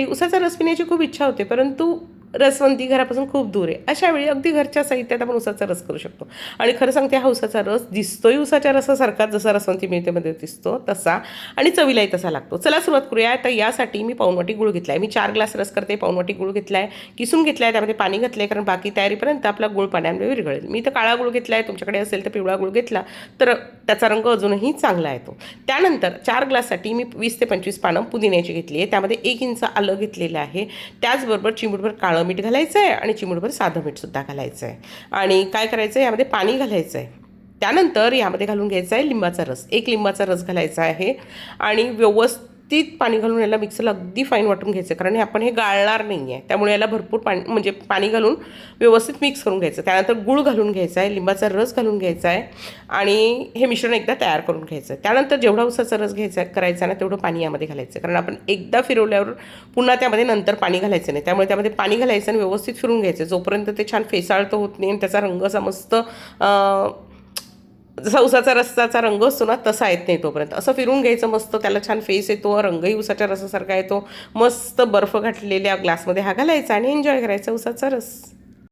उसाचा रस पिण्याची खूप इच्छा होते, परंतु रसवंती घरापासून खूप दूर आहे. अशा वेळी अगदी घरच्या साहित्यात आपण उसाचा रस करू शकतो. आणि खरं सांगते, हा उसाचा रस दिसतोही उसाच्या रसासारखाच, जसा रसवंती मिळतेमध्ये दिसतो तसा, आणि चवीलाही तसा लागतो. चला सुरुवात करूया. तर यासाठी मी पाऊण वाटी गूळ घेतला आहे. मी 4 ग्लास रस करते, पाऊण वाटी गूळ घेतला आहे, किसून घेतला आहे, त्यामध्ये पाणी घातलं आहे, कारण बाकी तयारीपर्यंत आपला गूळ पाण्यामध्ये विरघळेल. मी तर काळा गूळ घेतला आहे, तुमच्याकडे असेल तर पिवळा गूळ घेतला तर त्याचा रंग अजूनही चांगला येतो. त्यानंतर 4 ग्लाससाठी मी 20 ते 25 पानं पुदिन्याची घेतली आहे, त्यामध्ये 1 इंच आलं घेतलेलं आहे. त्याचबरोबर चिमूटभर काळं मीठ घालायचं आहे आणि चिमूटभर साधं मीठसुद्धा घालायचं आहे. आणि काय करायचं आहे, यामध्ये पाणी घालायचं आहे. त्यानंतर यामध्ये घालून घ्यायचा आहे लिंबाचा रस. 1 लिंबाचा रस घालायचा आहे आणि व्यवस्थित पाणी घालून याला मिक्सरला अगदी फाईन वाटून घ्यायचं, कारण आपण हे गाळणार नाही आहे, त्यामुळे याला भरपूर पाणी म्हणजे पाणी घालून व्यवस्थित मिक्स करून घ्यायचं. त्यानंतर गूळ घालून घ्यायचा आहे, लिंबाचा रस घालून घ्यायचा आहे आणि हे मिश्रण एकदा तयार करून घ्यायचं. त्यानंतर जेवढा उसाचा रस घ्यायचा करायचा ना, तेवढं पाणी यामध्ये घालायचं, कारण आपण एकदा फिरवल्यावर पुन्हा त्यामध्ये नंतर पाणी घालायचं नाही. त्यामुळे त्यामध्ये पाणी घालायचं आणि व्यवस्थित फिरून घ्यायचं, जोपर्यंत ते छान फेसाळतं होत नाही आणि त्याचा रंग असा मस्त जसा उसाचा रसाचा रंग असतो ना तसा येत नाही तोपर्यंत. असं फिरून घ्यायचं, मस्त त्याला छान फेस येतो, रंगही उसाच्या रसासारखा येतो. मस्त बर्फ घातलेल्या ग्लासमध्ये हा घालायचा आणि एन्जॉय करायचा उसाचा रस.